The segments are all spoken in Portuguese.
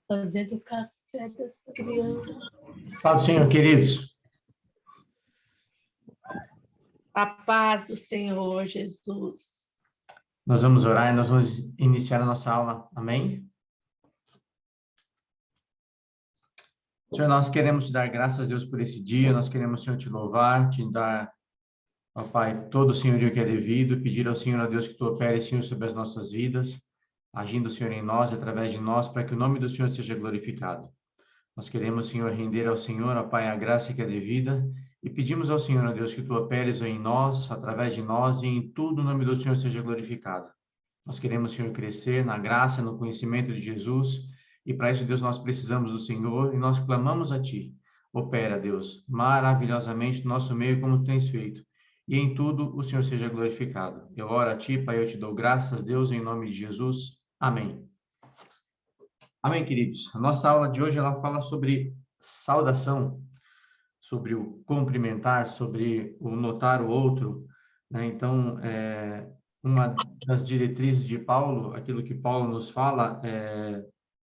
fazendo o café dessa criança. Fala, Senhor, queridos. A paz do Senhor Jesus. Nós vamos orar e nós vamos iniciar a nossa aula. Amém? Senhor, nós queremos te dar graças a Deus por esse dia, nós queremos, Senhor, te louvar, te dar, ó Pai, todo o senhorio que é devido, pedir ao Senhor, a Deus, que tu opere, Senhor, sobre as nossas vidas, agindo, Senhor, em nós, através de nós, para que o nome do Senhor seja glorificado. Nós queremos, Senhor, render ao Senhor, ó Pai, a graça que é devida, e pedimos ao Senhor, ó Deus, que tu operes em nós, através de nós, e em tudo o nome do Senhor seja glorificado. Nós queremos, Senhor, crescer na graça, no conhecimento de Jesus, e para isso, Deus, nós precisamos do Senhor, e nós clamamos a Ti. Opera, Deus, maravilhosamente no nosso meio, como tens feito, e em tudo o Senhor seja glorificado. Eu oro a Ti, Pai, eu te dou graças, Deus, em nome de Jesus. Amém. Amém, queridos. A nossa aula de hoje, ela fala sobre saudação, sobre o cumprimentar, sobre o notar o outro, né? Então, uma das diretrizes de Paulo, aquilo que Paulo nos fala,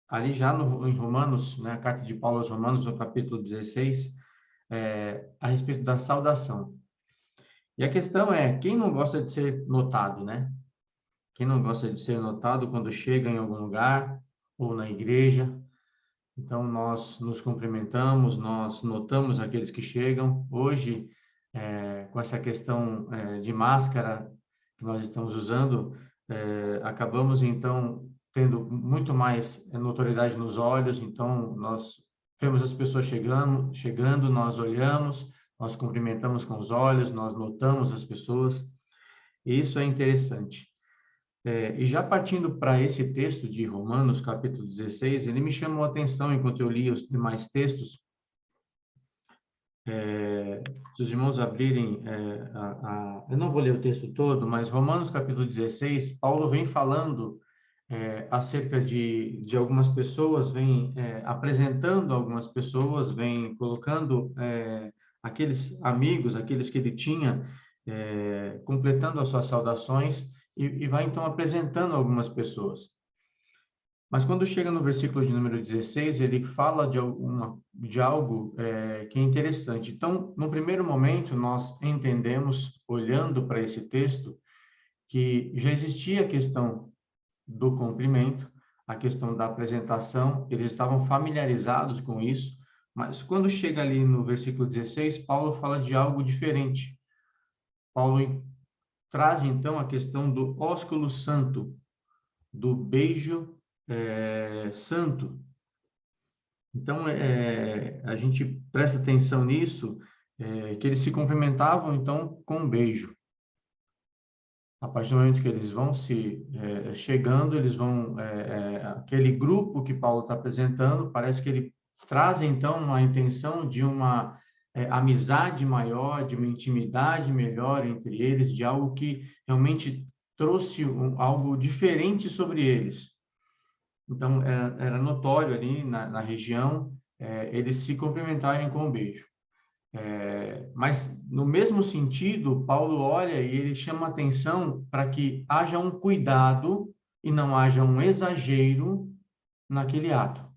ali já em Romanos, né? A carta de Paulo aos Romanos, no capítulo 16, a respeito da saudação. E a questão é, quem não gosta de ser notado, né? Quem não gosta de ser notado quando chega em algum lugar ou na igreja? Então, nós nos cumprimentamos, nós notamos aqueles que chegam. Hoje, com essa questão de máscara que nós estamos usando, acabamos, então, tendo muito mais notoriedade nos olhos. Então, nós vemos as pessoas chegando, nós olhamos, nós cumprimentamos com os olhos, nós notamos as pessoas. E isso é interessante. E já partindo para esse texto de Romanos, capítulo 16, ele me chamou a atenção enquanto eu lia os demais textos. Se os irmãos abrirem, eu não vou ler o texto todo, mas Romanos, capítulo 16, Paulo vem falando acerca de algumas pessoas, vem apresentando algumas pessoas, vem colocando aqueles amigos, aqueles que ele tinha, completando as suas saudações, e vai, então, apresentando algumas pessoas. Mas quando chega no versículo de número 16, ele fala de algo que é interessante. Então, no primeiro momento, nós entendemos, olhando para esse texto, que já existia a questão do cumprimento, a questão da apresentação, eles estavam familiarizados com isso, mas quando chega ali no versículo 16, Paulo fala de algo diferente. Paulo traz, então, a questão do ósculo santo, do beijo santo. Então, a gente presta atenção nisso, que eles se cumprimentavam, então, com um beijo. A partir do momento que eles vão chegando, eles vão... aquele grupo que Paulo está apresentando, parece que ele traz, então, uma intenção de uma amizade maior, de uma intimidade melhor entre eles, de algo que realmente trouxe algo diferente sobre eles. Então, era notório ali na região eles se cumprimentarem com um beijo. Mas, no mesmo sentido, Paulo olha e ele chama atenção para que haja um cuidado e não haja um exagero naquele ato.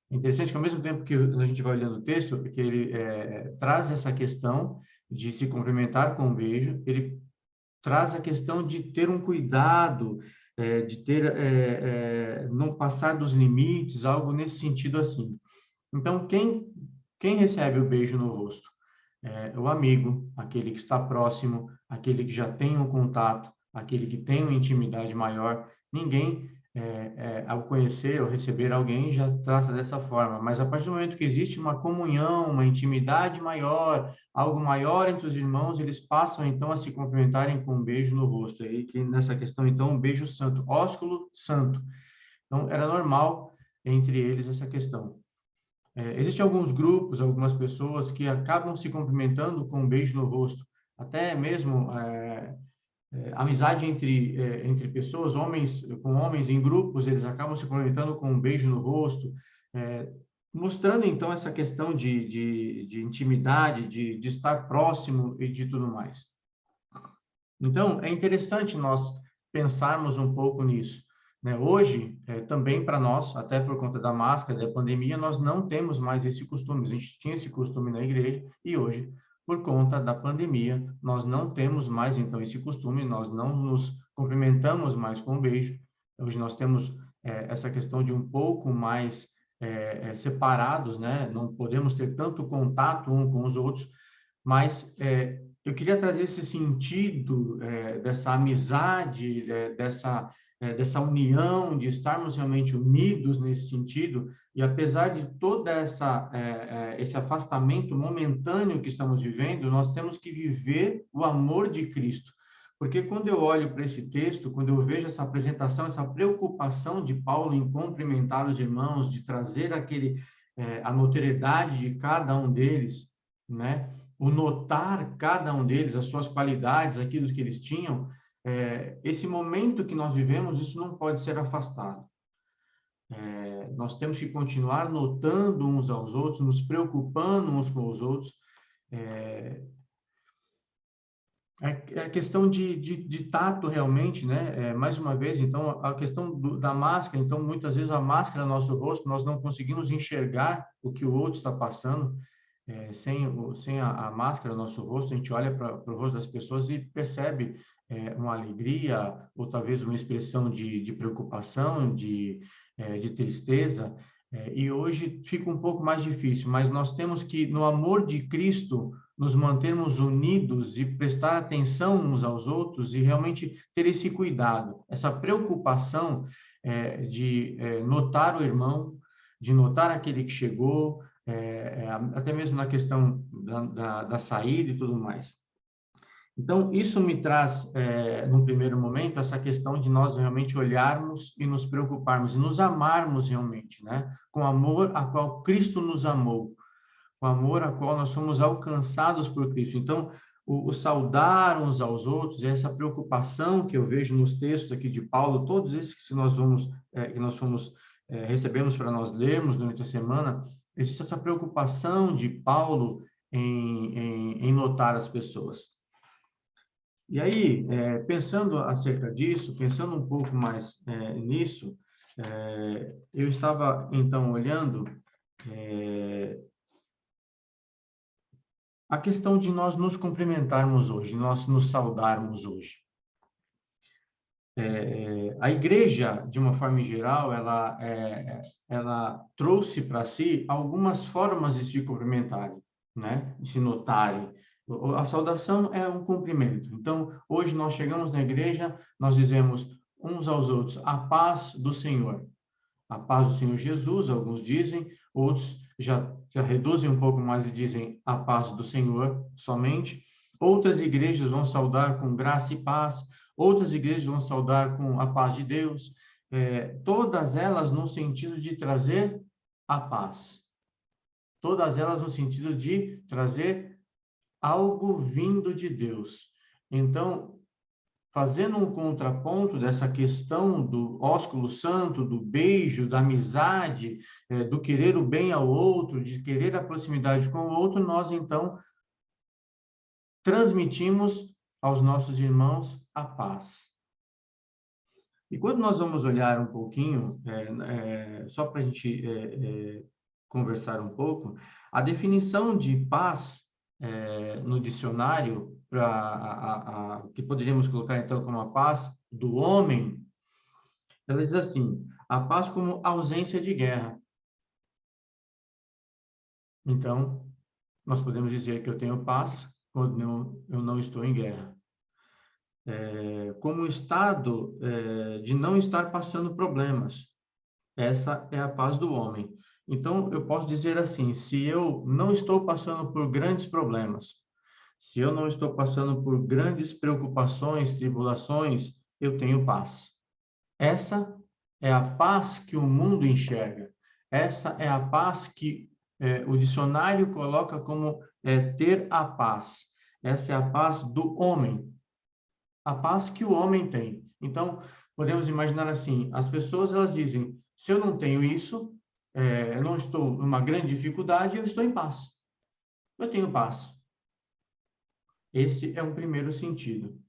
É interessante que, ao mesmo tempo que a gente vai olhando o texto, porque ele traz essa questão de se cumprimentar com um beijo, ele traz a questão de ter um cuidado, de ter, não passar dos limites, algo nesse sentido assim. Então, quem recebe o beijo no rosto? O amigo, aquele que está próximo, aquele que já tem um contato, aquele que tem uma intimidade maior. Ninguém, ao conhecer ou receber alguém, já trata dessa forma. Mas a partir do momento que existe uma comunhão, uma intimidade maior, algo maior entre os irmãos, eles passam, então, a se cumprimentarem com um beijo no rosto. Aí, que nessa questão, então, um beijo santo, ósculo santo. Então, era normal entre eles essa questão. Existem alguns grupos, algumas pessoas que acabam se cumprimentando com um beijo no rosto. Até mesmo amizade entre pessoas, homens com homens em grupos, eles acabam se cumprimentando com um beijo no rosto, mostrando, então, essa questão de intimidade, de estar próximo e de tudo mais. Então, é interessante nós pensarmos um pouco nisso, né? Hoje, também para nós, até por conta da máscara, da pandemia, nós não temos mais esse costume. A gente tinha esse costume na igreja e hoje, por conta da pandemia, nós não temos mais, então, esse costume, nós não nos cumprimentamos mais com um beijo. Hoje nós temos essa questão de um pouco mais separados, né? Não podemos ter tanto contato um com os outros, mas eu queria trazer esse sentido dessa amizade, dessa união, de estarmos realmente unidos nesse sentido, e apesar de toda esse afastamento momentâneo que estamos vivendo, nós temos que viver o amor de Cristo. Porque quando eu olho para esse texto, quando eu vejo essa apresentação, essa preocupação de Paulo em cumprimentar os irmãos, de trazer a notoriedade de cada um deles, né? O notar cada um deles, as suas qualidades, aquilo que eles tinham, esse momento que nós vivemos, isso não pode ser afastado. Nós temos que continuar notando uns aos outros, nos preocupando uns com os outros. É questão de tato realmente, né? Mais uma vez, então, a questão da máscara, então, muitas vezes a máscara no nosso rosto, nós não conseguimos enxergar o que o outro está passando. Sem a máscara no nosso rosto, a gente olha para o rosto das pessoas e percebe uma alegria, ou talvez uma expressão de preocupação, de tristeza, e hoje fica um pouco mais difícil, mas nós temos que, no amor de Cristo, nos mantermos unidos e prestar atenção uns aos outros e realmente ter esse cuidado, essa preocupação de notar o irmão, de notar aquele que chegou, até mesmo na questão da saída e tudo mais. Então, isso me traz, num primeiro momento, essa questão de nós realmente olharmos e nos preocuparmos, e nos amarmos realmente, né? Com o amor a qual Cristo nos amou, com o amor a qual nós somos alcançados por Cristo. Então, o saudar uns aos outros, essa preocupação que eu vejo nos textos aqui de Paulo, todos esses que recebemos para nós lermos durante a semana, existe essa preocupação de Paulo em notar as pessoas. E aí, pensando acerca disso, pensando um pouco mais nisso, eu estava, então, olhando a questão de nós nos cumprimentarmos hoje, nós nos saudarmos hoje. A igreja, de uma forma geral, ela trouxe para si algumas formas de se cumprimentarem, né? De se notarem. A saudação é um cumprimento. Então, hoje nós chegamos na igreja, nós dizemos uns aos outros, a paz do Senhor. A paz do Senhor Jesus, alguns dizem, outros já reduzem um pouco mais e dizem a paz do Senhor somente. Outras igrejas vão saudar com graça e paz, outras igrejas vão saudar com a paz de Deus, todas elas no sentido de trazer a paz. Todas elas no sentido de trazer algo vindo de Deus. Então, fazendo um contraponto dessa questão do ósculo santo, do beijo, da amizade, do querer o bem ao outro, de querer a proximidade com o outro, nós, então, transmitimos aos nossos irmãos a paz. E quando nós vamos olhar um pouquinho, só para a gente conversar um pouco, a definição de paz no dicionário, que poderíamos colocar então como a paz do homem, ela diz assim, a paz como ausência de guerra. Então, nós podemos dizer que eu tenho paz quando eu não estou em guerra. Como estado de não estar passando problemas. Essa é a paz do homem. Então, eu posso dizer assim, se eu não estou passando por grandes problemas, se eu não estou passando por grandes preocupações, tribulações, eu tenho paz. Essa é a paz que o mundo enxerga. Essa é a paz que o dicionário coloca como ter a paz. Essa é a paz do homem. A paz que o homem tem. Então, podemos imaginar assim, as pessoas elas dizem, se eu não tenho isso, eu não estou numa grande dificuldade, eu estou em paz. Eu tenho paz. Esse é um primeiro sentido.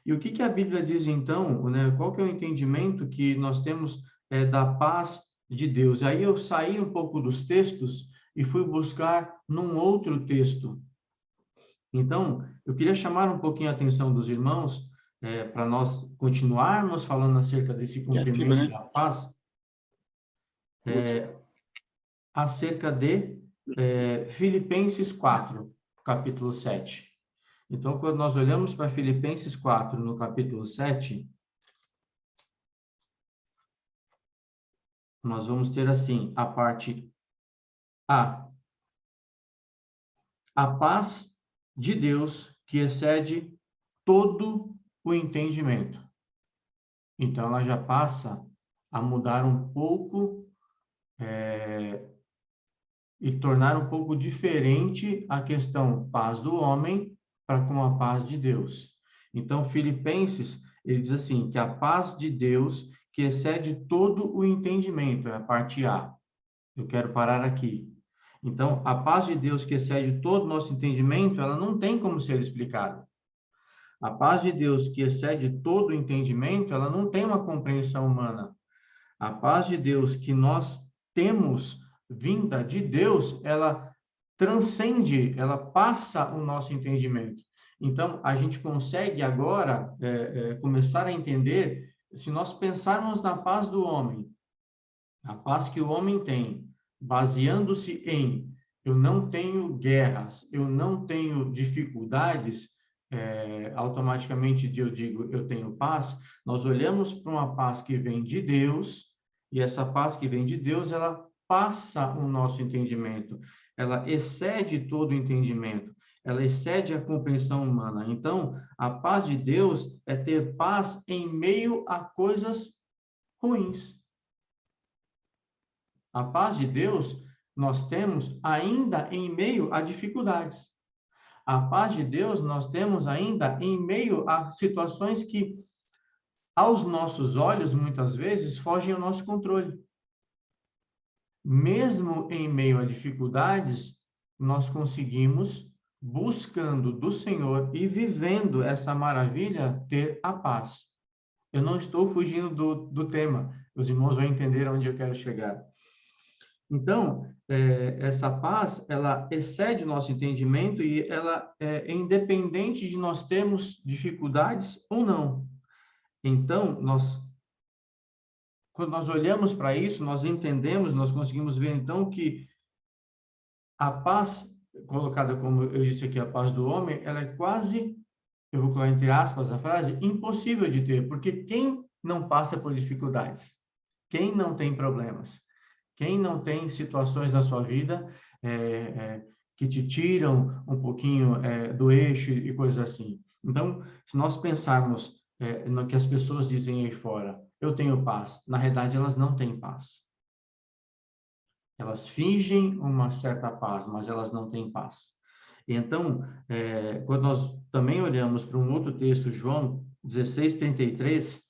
E o que que a Bíblia diz então, né? Qual que é o entendimento que nós temos da paz de Deus? Aí eu saí um pouco dos textos e fui buscar num outro texto. Então, eu queria chamar um pouquinho a atenção dos irmãos para nós continuarmos falando acerca desse Ativa, cumprimento né? da paz, acerca de Filipenses 4, capítulo 7. Então, quando nós olhamos para Filipenses 4, no capítulo 7, nós vamos ter assim, a parte A. A paz de Deus que excede todo o entendimento. Então, ela já passa a mudar um pouco e tornar um pouco diferente a questão paz do homem para com a paz de Deus. Então, Filipenses, ele diz assim, que a paz de Deus que excede todo o entendimento, é a parte A. Eu quero parar aqui. Então, a paz de Deus que excede todo o nosso entendimento, ela não tem como ser explicada. A paz de Deus que excede todo o entendimento, ela não tem uma compreensão humana. A paz de Deus que nós temos vinda de Deus, ela transcende, ela passa o nosso entendimento. Então, a gente consegue agora começar a entender, se nós pensarmos na paz do homem, a paz que o homem tem, baseando-se em eu não tenho guerras, eu não tenho dificuldades, automaticamente eu digo eu tenho paz, nós olhamos para uma paz que vem de Deus, e essa paz que vem de Deus, ela passa o nosso entendimento, ela excede todo o entendimento, ela excede a compreensão humana. Então, a paz de Deus é ter paz em meio a coisas ruins. A paz de Deus nós temos ainda em meio a dificuldades. A paz de Deus nós temos ainda em meio a situações que, aos nossos olhos, muitas vezes, fogem ao nosso controle. Mesmo em meio a dificuldades, nós conseguimos, buscando do Senhor e vivendo essa maravilha, ter a paz. Eu não estou fugindo do tema. Os irmãos vão entender onde eu quero chegar. Então, essa paz, ela excede o nosso entendimento e ela é independente de nós termos dificuldades ou não. Então, quando nós olhamos para isso, nós entendemos, nós conseguimos ver, então, que a paz, colocada como eu disse aqui, a paz do homem, ela é quase, eu vou colocar entre aspas a frase, impossível de ter, porque quem não passa por dificuldades? Quem não tem problemas? Quem não tem situações na sua vida que te tiram um pouquinho do eixo e coisas assim? Então, se nós pensarmos no que as pessoas dizem aí fora, eu tenho paz, na realidade elas não têm paz. Elas fingem uma certa paz, mas elas não têm paz. Então, quando nós também olhamos para um outro texto, João 16:33,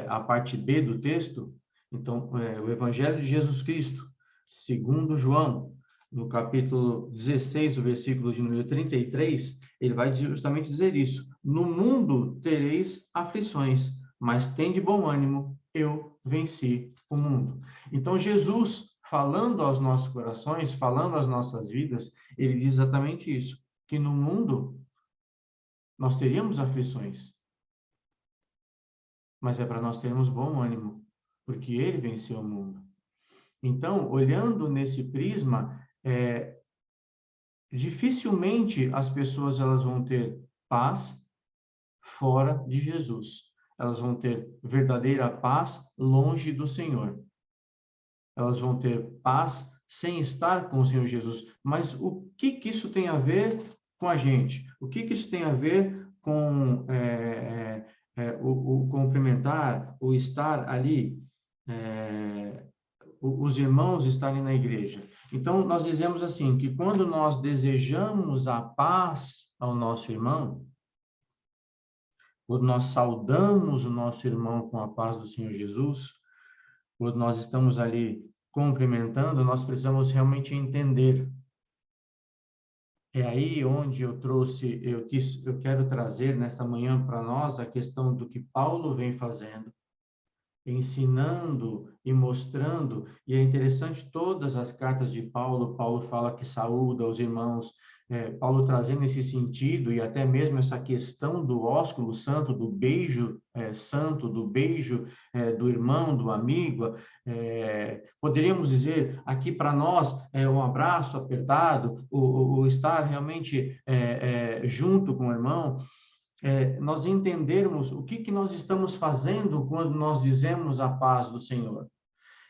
a parte B do texto, então, o Evangelho de Jesus Cristo, segundo João, no capítulo 16, o versículo de número 33, ele vai justamente dizer isso. No mundo tereis aflições, mas tende bom ânimo, eu venci o mundo. Então, Jesus, falando aos nossos corações, falando às nossas vidas, ele diz exatamente isso, que no mundo nós teríamos aflições, mas é para nós termos bom ânimo, porque ele venceu o mundo. Então, olhando nesse prisma, dificilmente as pessoas elas vão ter paz fora de Jesus. Elas vão ter verdadeira paz longe do Senhor. Elas vão ter paz sem estar com o Senhor Jesus. Mas o que que isso tem a ver com a gente? O que que isso tem a ver com o cumprimentar, o estar ali, os irmãos estarem na igreja? Então, nós dizemos assim, que quando nós desejamos a paz ao nosso irmão, quando nós saudamos o nosso irmão com a paz do Senhor Jesus, quando nós estamos ali cumprimentando, nós precisamos realmente entender É aí onde eu quero trazer nessa manhã para nós a questão do que Paulo vem fazendo, ensinando e mostrando, e é interessante todas as cartas de Paulo, Paulo fala que saúda os irmãos, Paulo trazendo esse sentido, e até mesmo essa questão do ósculo santo, do beijo santo, do beijo do irmão, do amigo, poderíamos dizer aqui para nós, um abraço apertado, o estar realmente junto com o irmão, nós entendermos o que nós estamos fazendo quando nós dizemos a paz do Senhor.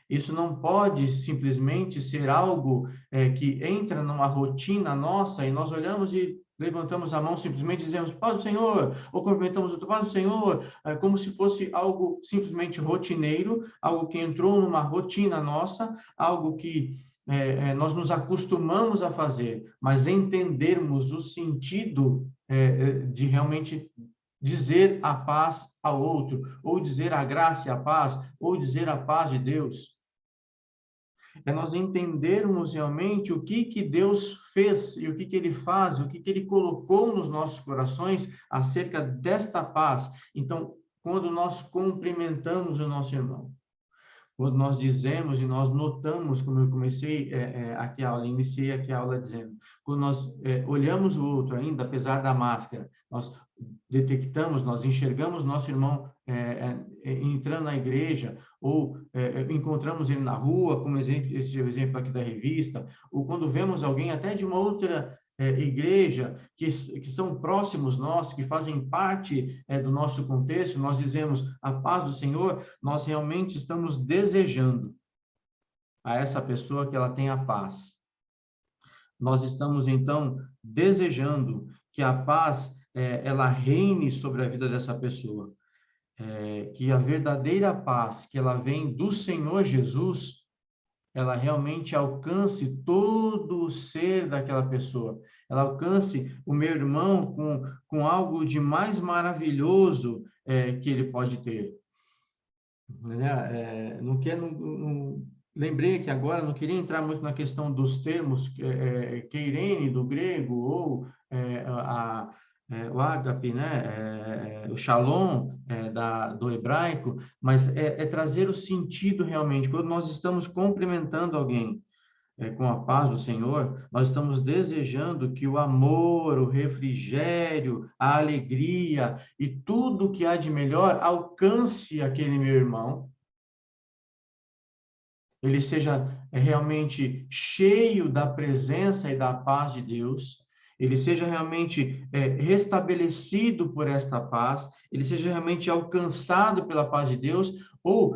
Isso não pode simplesmente ser algo que entra numa rotina nossa e nós olhamos e levantamos a mão, simplesmente dizemos paz do Senhor, ou cumprimentamos o paz do Senhor, como se fosse algo simplesmente rotineiro, algo que entrou numa rotina nossa, algo que nós nos acostumamos a fazer, mas entendermos o sentido de realmente dizer a paz ao outro, ou dizer a graça e a paz, ou dizer a paz de Deus. É nós entendermos realmente o que Deus fez e o que Ele faz, o que Ele colocou nos nossos corações acerca desta paz. Então, quando nós cumprimentamos o nosso irmão, quando nós dizemos e nós notamos, como eu comecei aqui a aula, iniciei aqui a aula dizendo, quando nós olhamos o outro ainda, apesar da máscara, nós detectamos, nós enxergamos nosso irmão entrando na igreja, ou encontramos ele na rua, como exemplo, esse exemplo aqui da revista, ou quando vemos alguém até de uma outra igreja, que são próximos nossos, que fazem parte do nosso contexto, nós dizemos a paz do Senhor, nós realmente estamos desejando a essa pessoa que ela tenha paz. Nós estamos, então, desejando que a paz, ela reine sobre a vida dessa pessoa. Que a verdadeira paz que ela vem do Senhor Jesus, ela realmente alcance todo o ser daquela pessoa. Ela alcance o meu irmão com algo de mais maravilhoso que ele pode ter. Lembrei que agora, não queria entrar muito na questão dos termos keirene, do grego, ou o ágape, né? O shalom do hebraico, mas é trazer o sentido realmente. Quando nós estamos cumprimentando alguém com a paz do Senhor, nós estamos desejando que o amor, o refrigério, a alegria e tudo que há de melhor alcance aquele meu irmão, ele seja realmente cheio da presença e da paz de Deus, ele seja realmente restabelecido por esta paz, ele seja realmente alcançado pela paz de Deus, ou,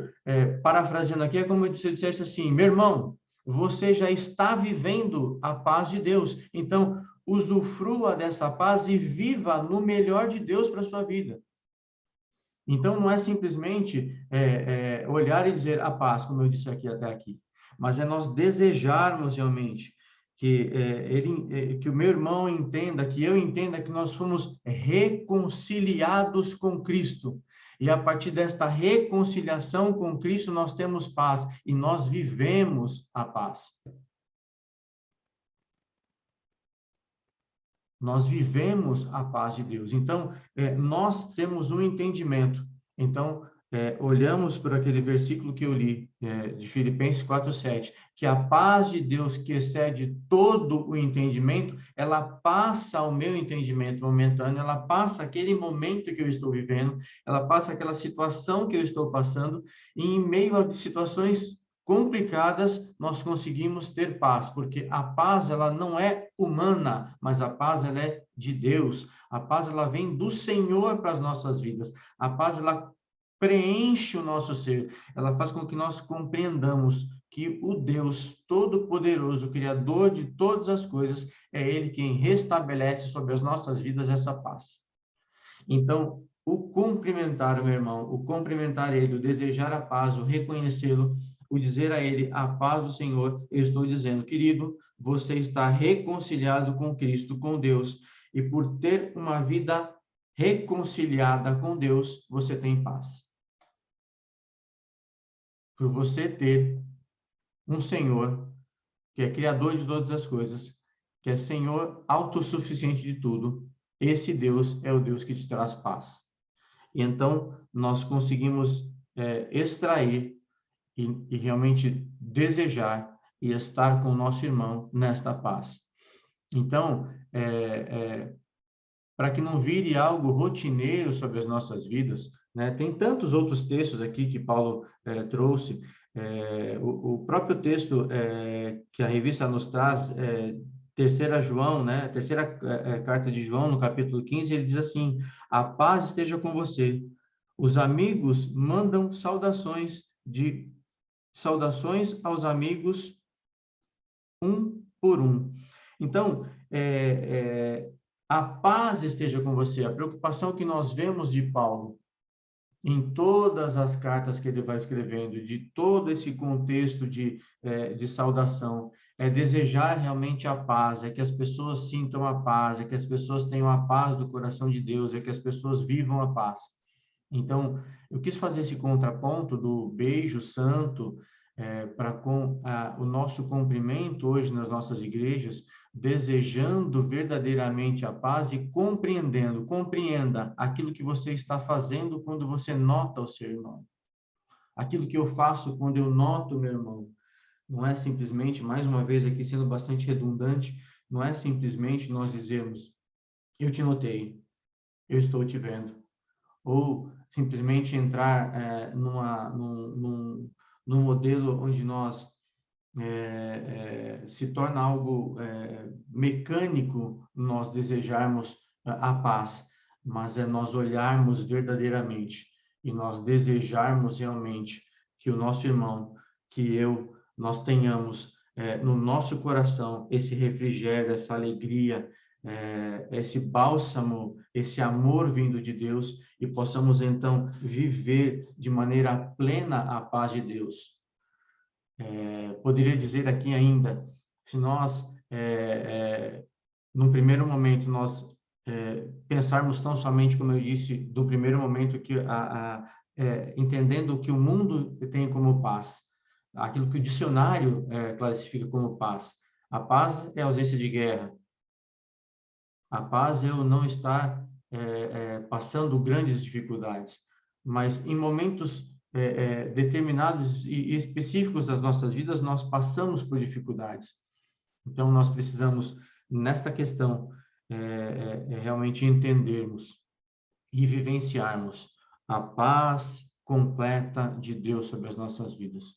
parafraseando aqui, é como se eu dissesse assim, meu irmão, você já está vivendo a paz de Deus, então usufrua dessa paz e viva no melhor de Deus para a sua vida. Então, não é simplesmente olhar e dizer a paz, como eu disse aqui até aqui, mas é nós desejarmos realmente que o meu irmão entenda, que eu entenda que nós fomos reconciliados com Cristo. E a partir desta reconciliação com Cristo, nós temos paz e nós vivemos a paz. Nós vivemos a paz de Deus. Então, nós temos um entendimento. Então, olhamos por aquele versículo que eu li, de Filipenses 4:7, que a paz de Deus, que excede todo o entendimento, ela passa ao meu entendimento momentâneo, ela passa aquele momento que eu estou vivendo, ela passa aquela situação que eu estou passando, e em meio a situações complicadas, nós conseguimos ter paz, porque a paz, ela não é humana, mas a paz, ela é de Deus. A paz, ela vem do Senhor para as nossas vidas. A paz, ela preenche o nosso ser. Ela faz com que nós compreendamos que o Deus Todo-Poderoso, Criador de todas as coisas, é Ele quem restabelece sobre as nossas vidas essa paz. Então, o cumprimentar o meu irmão, o cumprimentar ele, o desejar a paz, o reconhecê-lo, o dizer a ele a paz do Senhor, eu estou dizendo, querido, você está reconciliado com Cristo, com Deus, e por ter uma vida reconciliada com Deus, você tem paz. Por você ter um Senhor, que é Criador de todas as coisas, que é Senhor autossuficiente de tudo, esse Deus é o Deus que te traz paz. E então, nós conseguimos extrair e realmente desejar e estar com o nosso irmão nesta paz. Então, para que não vire algo rotineiro sobre as nossas vidas, né? Tem tantos outros textos aqui que Paulo trouxe, o próprio texto que a revista nos traz, terceira João, né? Terceira carta de João, no capítulo 15, ele diz assim: a paz esteja com você. Os amigos mandam saudações aos amigos um por um. Então, a paz esteja com você. A preocupação que nós vemos de Paulo em todas as cartas que ele vai escrevendo, de todo esse contexto de saudação, é desejar realmente a paz, é que as pessoas sintam a paz, é que as pessoas tenham a paz do coração de Deus, é que as pessoas vivam a paz. Então, eu quis fazer esse contraponto do beijo santo para com o nosso cumprimento hoje nas nossas igrejas, desejando verdadeiramente a paz e compreenda aquilo que você está fazendo quando você nota o seu irmão. Aquilo que eu faço quando eu noto o meu irmão. Não é simplesmente, mais uma vez aqui sendo bastante redundante, não é simplesmente nós dizermos, eu te notei, eu estou te vendo. Ou simplesmente entrar num modelo onde nós se torna algo mecânico nós desejarmos a paz, mas é nós olharmos verdadeiramente e nós desejarmos realmente que o nosso irmão, nós tenhamos no nosso coração esse refrigério, essa alegria, esse bálsamo, esse amor vindo de Deus e possamos então viver de maneira plena a paz de Deus. Poderia dizer aqui ainda, se nós, num primeiro momento, nós pensarmos tão somente, como eu disse, do primeiro momento, que entendendo o que o mundo tem como paz, aquilo que o dicionário classifica como paz. A paz é a ausência de guerra. A paz é o não estar passando grandes dificuldades. Mas em momentos determinados e específicos das nossas vidas, nós passamos por dificuldades. Então, nós precisamos, nesta questão, realmente entendermos e vivenciarmos a paz completa de Deus sobre as nossas vidas.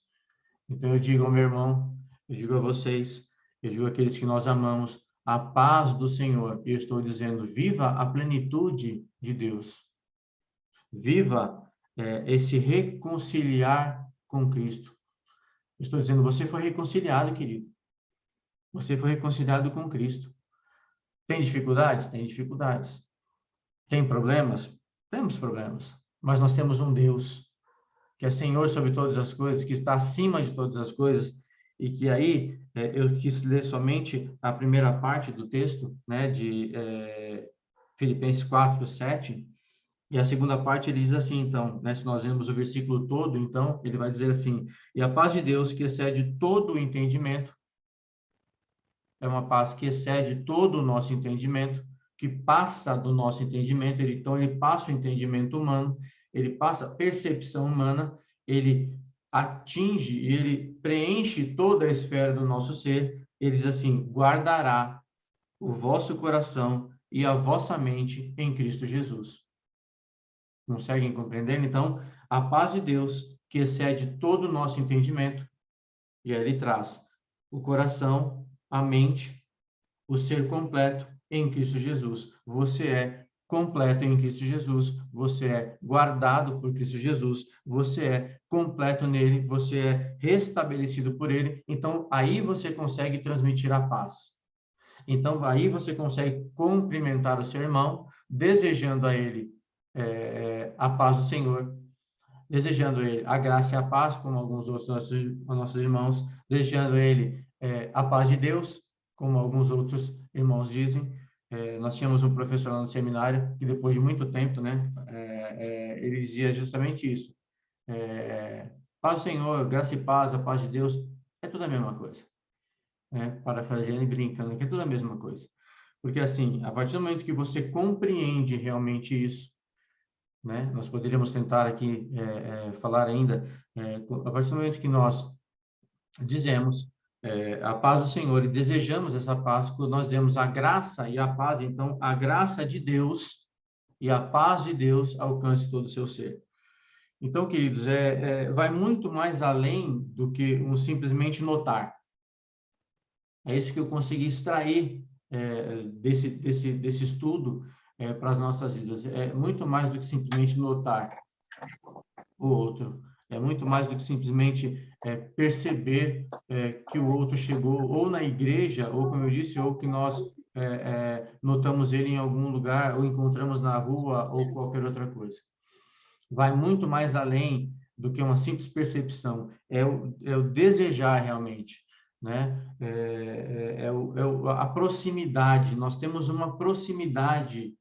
Então, eu digo ao meu irmão, eu digo a vocês, eu digo àqueles que nós amamos, a paz do Senhor. Eu estou dizendo, viva a plenitude de Deus. Viva esse reconciliar com Cristo. Eu estou dizendo, você foi reconciliado, querido. Você foi reconciliado com Cristo. Tem dificuldades? Tem dificuldades. Tem problemas? Temos problemas. Mas nós temos um Deus que é Senhor sobre todas as coisas, que está acima de todas as coisas, e que aí eu quis ler somente a primeira parte do texto, né, de Filipenses 4:7, e a segunda parte ele diz assim, então, né, se nós vemos o versículo todo, então, ele vai dizer assim, e a paz de Deus, que excede todo o entendimento, é uma paz que excede todo o nosso entendimento, que passa do nosso entendimento, então ele passa o entendimento humano, ele passa a percepção humana, ele atinge, ele preenche toda a esfera do nosso ser, ele diz assim, guardará o vosso coração e a vossa mente em Cristo Jesus. Conseguem compreender? Então, a paz de Deus, que excede todo o nosso entendimento, e aí ele traz o coração, a mente, o ser completo em Cristo Jesus. Você é completo em Cristo Jesus, você é guardado por Cristo Jesus, você é completo nele, você é restabelecido por ele, então aí você consegue transmitir a paz. Então aí você consegue cumprimentar o seu irmão, desejando a ele a paz do Senhor, desejando ele a graça e a paz, como alguns outros nossos irmãos, desejando ele a paz de Deus, como alguns outros irmãos dizem. Nós tínhamos um professor lá no seminário que depois de muito tempo, né, ele dizia justamente isso. Paz do Senhor, graça e paz, a paz de Deus, é tudo a mesma coisa. né? Parafraseando e brincando, que é tudo a mesma coisa. Porque, assim, a partir do momento que você compreende realmente isso, né? Nós poderíamos tentar aqui falar ainda, a partir do momento que nós dizemos a paz do Senhor e desejamos essa paz, quando nós dizemos a graça e a paz, então a graça de Deus e a paz de Deus alcance todo o seu ser. Então, queridos, vai muito mais além do que simplesmente notar. É isso que eu consegui extrair desse estudo para as nossas vidas. É muito mais do que simplesmente notar o outro. É muito mais do que simplesmente perceber que o outro chegou ou na igreja, ou, como eu disse, ou que nós notamos ele em algum lugar, ou encontramos na rua, ou qualquer outra coisa. Vai muito mais além do que uma simples percepção. É o desejar realmente, né? A proximidade. Nós temos uma proximidade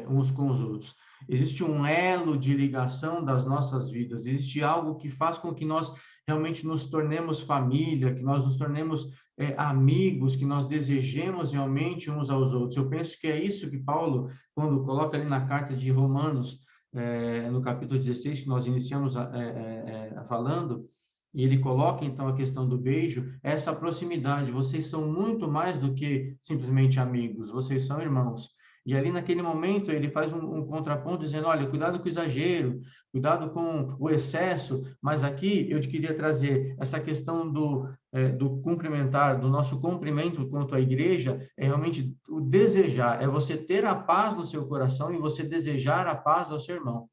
uns com os outros. Existe um elo de ligação das nossas vidas. Existe algo que faz com que nós realmente nos tornemos família, que nós nos tornemos amigos, que nós desejemos realmente uns aos outros. Eu penso que é isso que Paulo, quando coloca ali na carta de Romanos, no capítulo 16, que nós iniciamos falando, e ele coloca, então, a questão do beijo, essa proximidade. Vocês são muito mais do que simplesmente amigos, vocês são irmãos. E ali, naquele momento, ele faz um contraponto, dizendo, olha, cuidado com o exagero, cuidado com o excesso, mas aqui eu queria trazer essa questão do cumprimentar, do nosso cumprimento quanto à igreja, é realmente o desejar, é você ter a paz no seu coração e você desejar a paz ao seu irmão.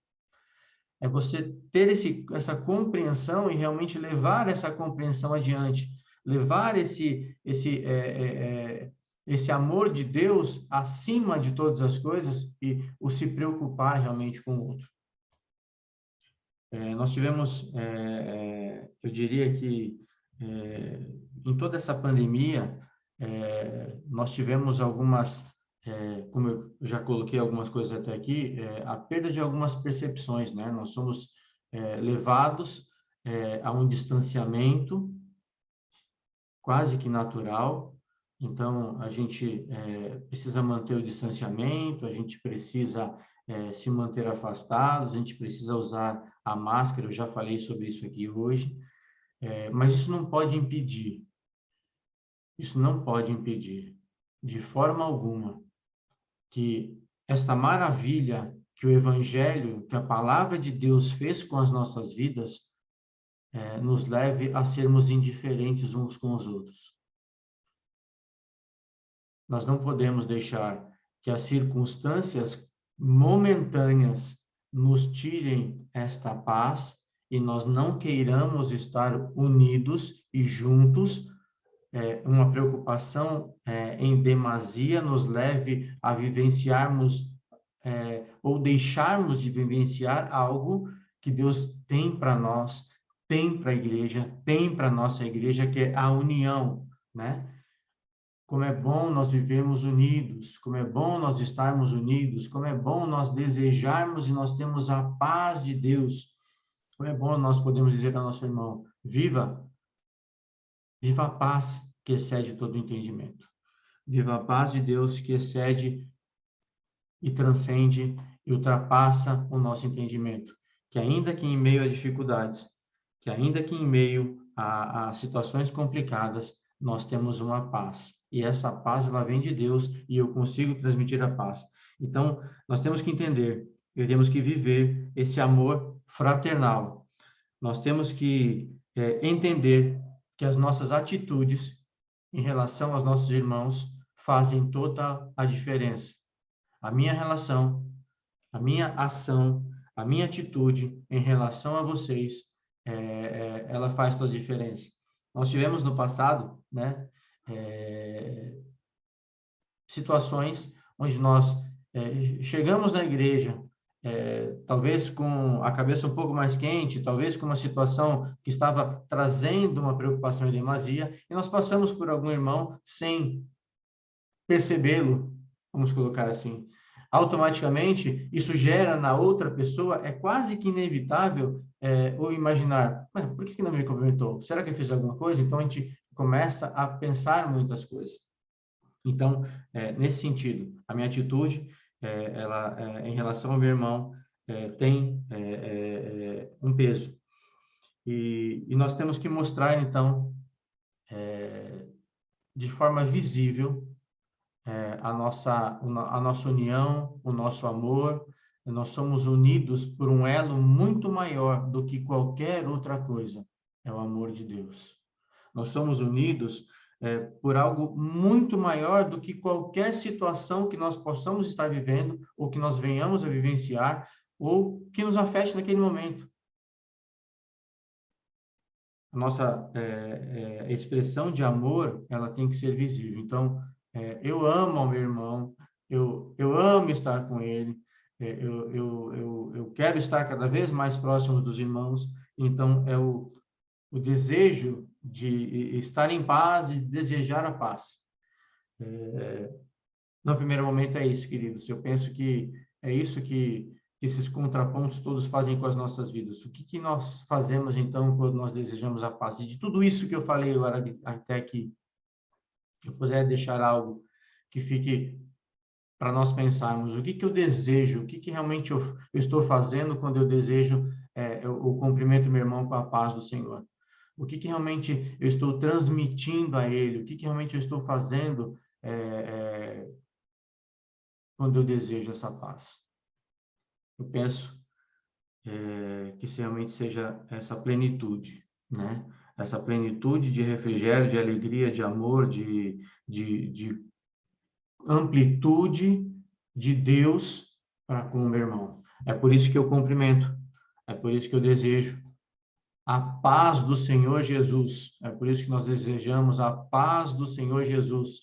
É você ter essa compreensão e realmente levar essa compreensão adiante, levar esse amor de Deus acima de todas as coisas e o se preocupar realmente com o outro. Nós tivemos, eu diria que em toda essa pandemia, nós tivemos algumas, como eu já coloquei algumas coisas até aqui, a perda de algumas percepções, né? Nós somos levados a um distanciamento quase que natural. Então, a gente precisa manter o distanciamento, a gente precisa se manter afastados, a gente precisa usar a máscara, eu já falei sobre isso aqui hoje, mas isso não pode impedir, de forma alguma, que essa maravilha que o Evangelho, que a palavra de Deus fez com as nossas vidas, nos leve a sermos indiferentes uns com os outros. Nós não podemos deixar que as circunstâncias momentâneas nos tirem esta paz e nós não queiramos estar unidos e juntos. Uma preocupação em demasia nos leve a vivenciarmos ou deixarmos de vivenciar algo que Deus tem para nós, tem para a igreja, tem para a nossa igreja, que é a união, né? Como é bom nós vivermos unidos, como é bom nós estarmos unidos, como é bom nós desejarmos e nós temos a paz de Deus. Como é bom nós podemos dizer ao nosso irmão, viva a paz que excede todo entendimento. Viva a paz de Deus que excede e transcende e ultrapassa o nosso entendimento. Que ainda que em meio a dificuldades, que ainda que em meio a situações complicadas, nós temos uma paz. E essa paz, ela vem de Deus e eu consigo transmitir a paz. Então, nós temos que entender, e temos que viver esse amor fraternal. Nós temos que entender que as nossas atitudes em relação aos nossos irmãos fazem toda a diferença. A minha relação, a minha ação, a minha atitude em relação a vocês, ela faz toda a diferença. Nós tivemos no passado, né, situações onde nós chegamos na igreja, talvez com a cabeça um pouco mais quente, talvez com uma situação que estava trazendo uma preocupação em demasia, e nós passamos por algum irmão sem percebê-lo, vamos colocar assim. Automaticamente, isso gera na outra pessoa, é quase que inevitável ou imaginar, por que não me cumprimentou? Será que eu fiz alguma coisa? Então, a gente começa a pensar muitas coisas. Então, nesse sentido, a minha atitude, em relação ao meu irmão, tem um peso. E nós temos que mostrar, então, de forma visível, a nossa união, o nosso amor. Nós somos unidos por um elo muito maior do que qualquer outra coisa, é o amor de Deus. Nós somos unidos por algo muito maior do que qualquer situação que nós possamos estar vivendo, ou que nós venhamos a vivenciar, ou que nos afete naquele momento. A nossa expressão de amor, ela tem que ser visível. Então, eu amo ao meu irmão, eu amo estar com ele, eu quero estar cada vez mais próximo dos irmãos. Então, é o desejo de estar em paz e desejar a paz. No primeiro momento é isso, queridos. Eu penso que é isso que esses contrapontos todos fazem com as nossas vidas. O que nós fazemos, então, quando nós desejamos a paz? E de tudo isso que eu falei agora, até aqui, eu puder deixar algo que fique para nós pensarmos. O que eu desejo? O que realmente eu estou fazendo quando eu desejo o cumprimento do meu irmão com a paz do Senhor? O que realmente eu estou transmitindo a ele? O que realmente eu estou fazendo quando eu desejo essa paz? Eu penso que realmente seja essa plenitude, né? Essa plenitude de refrigério, de alegria, de amor, de amplitude de Deus para com o meu irmão. É por isso que eu cumprimento, é por isso que eu desejo a paz do Senhor Jesus. É por isso que nós desejamos a paz do Senhor Jesus.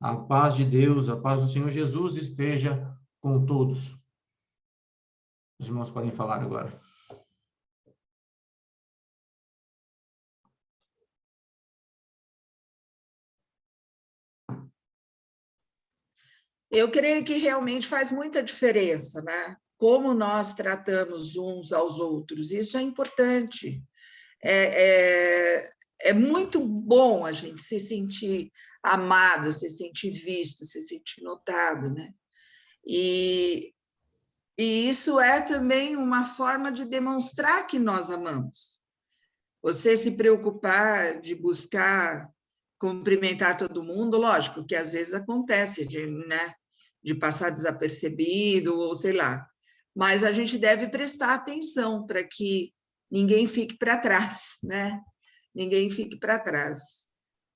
A paz de Deus, a paz do Senhor Jesus esteja com todos. Os irmãos podem falar agora. Eu creio que realmente faz muita diferença, né? Como nós tratamos uns aos outros, isso é importante. É muito bom a gente se sentir amado, se sentir visto, se sentir notado, né? E isso é também uma forma de demonstrar que nós amamos. Você se preocupar de buscar cumprimentar todo mundo, lógico que às vezes acontece de passar desapercebido, ou sei lá, mas a gente deve prestar atenção para que ninguém fique para trás, né? Ninguém fique para trás.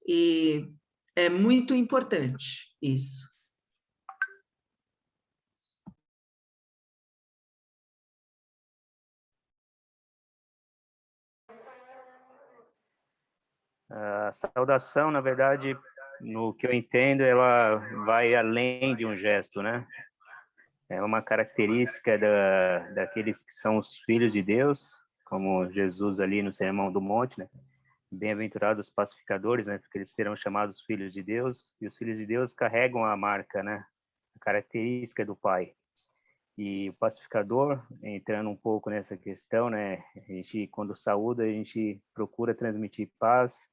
E é muito importante isso. A saudação, na verdade, no que eu entendo, ela vai além de um gesto, né? É uma característica daqueles que são os filhos de Deus, como Jesus ali no Sermão do Monte, né? Bem-aventurados os pacificadores, né? Porque eles serão chamados filhos de Deus, e os filhos de Deus carregam a marca, né? A característica do Pai. E o pacificador, entrando um pouco nessa questão, né? A gente, quando saúda, a gente procura transmitir paz,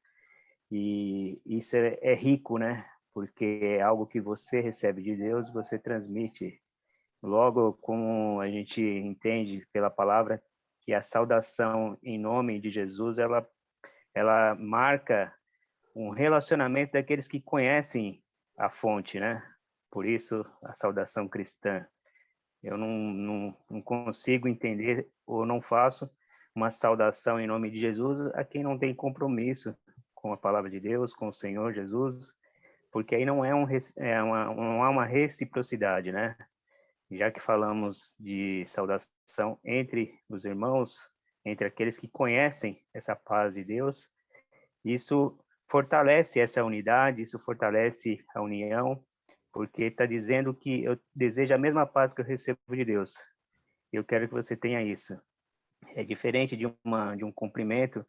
e isso é rico, né? Porque é algo que você recebe de Deus, você transmite. Logo, como a gente entende pela palavra, que a saudação em nome de Jesus, ela marca um relacionamento daqueles que conhecem a fonte, né? Por isso, a saudação cristã. Eu não consigo entender ou não faço uma saudação em nome de Jesus a quem não tem compromisso com a palavra de Deus, com o Senhor Jesus, porque aí não há uma reciprocidade, né? Já que falamos de saudação entre os irmãos, entre aqueles que conhecem essa paz de Deus, isso fortalece essa unidade, isso fortalece a união, porque está dizendo que eu desejo a mesma paz que eu recebo de Deus. Eu quero que você tenha isso. É diferente de um cumprimento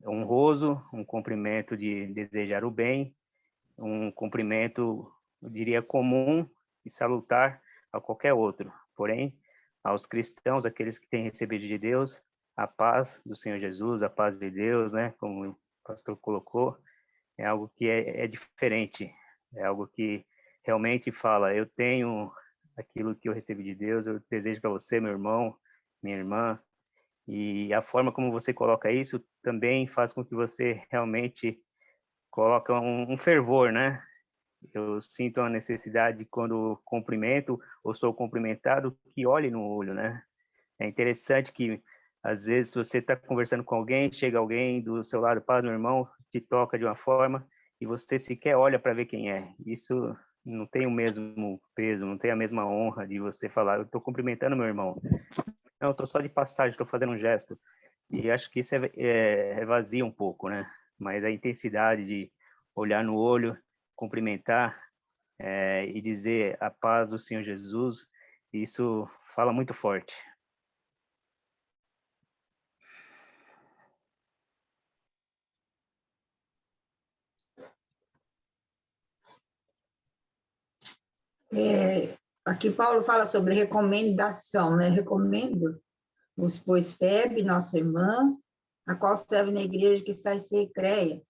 honroso, um cumprimento de desejar o bem, um cumprimento, eu diria, comum e salutar a qualquer outro. Porém, aos cristãos, aqueles que têm recebido de Deus, a paz do Senhor Jesus, a paz de Deus, né, como o pastor colocou, é algo que é diferente, é algo que realmente fala, eu tenho aquilo que eu recebi de Deus, eu desejo para você, meu irmão, minha irmã, e a forma como você coloca isso também faz com que você realmente coloque um fervor, né? Eu sinto a necessidade, quando cumprimento ou sou cumprimentado, que olhe no olho, né? É interessante que, às vezes, você está conversando com alguém, chega alguém do seu lado, paz, meu irmão, te toca de uma forma, e você sequer olha para ver quem é. Isso não tem o mesmo peso, não tem a mesma honra de você falar, eu estou cumprimentando meu irmão. Não, eu estou só de passagem, estou fazendo um gesto. E acho que isso é vazio um pouco, né? Mas a intensidade de olhar no olho, cumprimentar e dizer a paz do Senhor Jesus, isso fala muito forte. Aqui Paulo fala sobre recomendação, né? Recomendo-vos, pois, Febe, nossa irmã, a qual serve na igreja que está em Cencreia,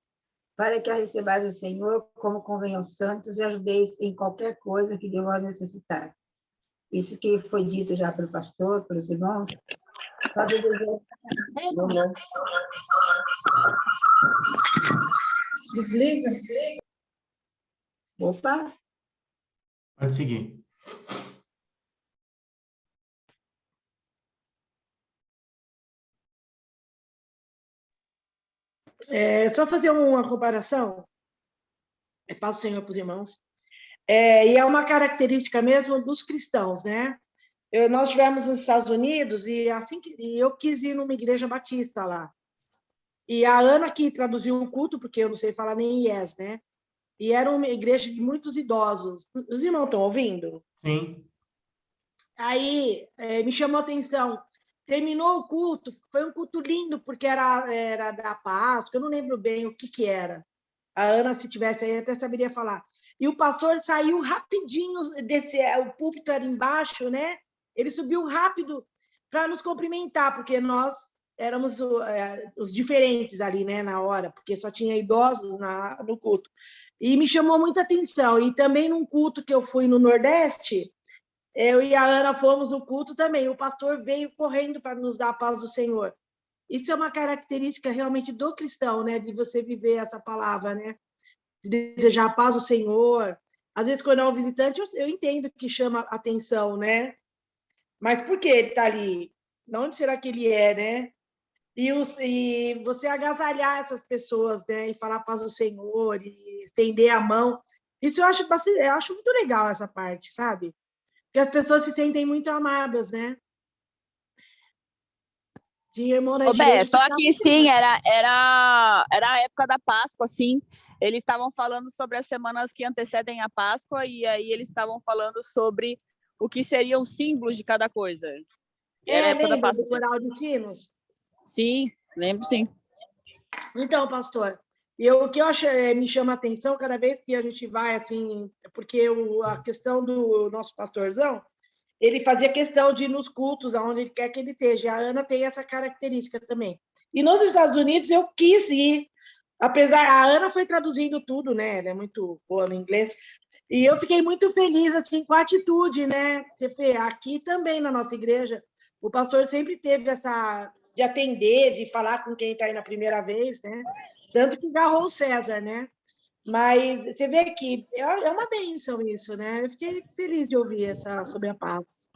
para que a recebais do Senhor como convém aos santos e ajudeis em qualquer coisa que de vós necessitar. Isso que foi dito já pelo pastor, pelos irmãos. Mas eu desejo... Desliga. Opa! Pode seguir. Só fazer uma comparação, paz do Senhor para os irmãos, e é uma característica mesmo dos cristãos, né? Nós estivemos nos Estados Unidos e eu quis ir numa igreja batista lá. E a Ana que traduziu o culto, porque eu não sei falar nem yes, né? E era uma igreja de muitos idosos. Os irmãos estão ouvindo? Sim. Aí me chamou a atenção. Terminou o culto, foi um culto lindo, porque era da Páscoa, eu não lembro bem o que era. A Ana, se tivesse aí, até saberia falar. E o pastor saiu rapidinho, o púlpito era embaixo, né? Ele subiu rápido para nos cumprimentar, porque nós éramos os diferentes ali, né, na hora, porque só tinha idosos no culto. E me chamou muita atenção. E também num culto que eu fui no Nordeste, eu e a Ana fomos no culto também. O pastor veio correndo para nos dar a paz do Senhor. Isso é uma característica realmente do cristão, né? De você viver essa palavra, né? De desejar a paz do Senhor. Às vezes, quando é um visitante, eu entendo que chama atenção, né? Mas por que ele está ali? De onde será que ele é, né? E você agasalhar essas pessoas, né? E falar a paz do Senhor, e estender a mão. Isso eu acho muito legal, essa parte, sabe? Porque as pessoas se sentem muito amadas, né? De irmão na igreja. Tô aqui sim, era a época da Páscoa, sim. Eles estavam falando sobre as semanas que antecedem a Páscoa e aí eles estavam falando sobre o que seriam os símbolos de cada coisa. Era a época da Páscoa. Do coral de sinos? Sim, lembro sim. Então, pastor, o que me chama a atenção cada vez que a gente vai, assim, porque a questão do nosso pastorzão, ele fazia questão de ir nos cultos, aonde ele quer que ele esteja. A Ana tem essa característica também. E nos Estados Unidos eu quis ir, apesar... A Ana foi traduzindo tudo, né? Ela é muito boa no inglês. E eu fiquei muito feliz, assim, com a atitude, né? Aqui também, na nossa igreja, o pastor sempre teve essa... de atender, de falar com quem está aí na primeira vez, né? Tanto que agarrou o César, né? Mas você vê que é uma bênção isso, né? Eu fiquei feliz de ouvir sobre a paz.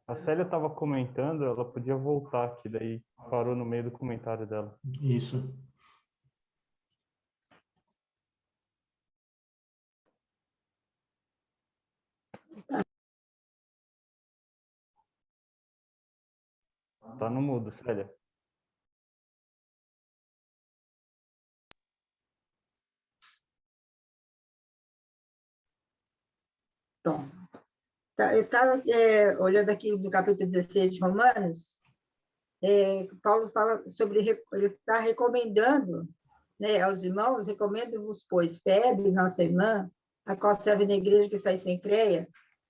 A Célia estava comentando, ela podia voltar, que daí parou no meio do comentário dela. Isso. Tá no mudo, Célia. Bom, eu estava olhando aqui no capítulo 16 de Romanos, Paulo fala sobre, ele está recomendando, né, aos irmãos, recomendo-vos, pois, Febe, nossa irmã, a qual serve na igreja que está em Cencreia,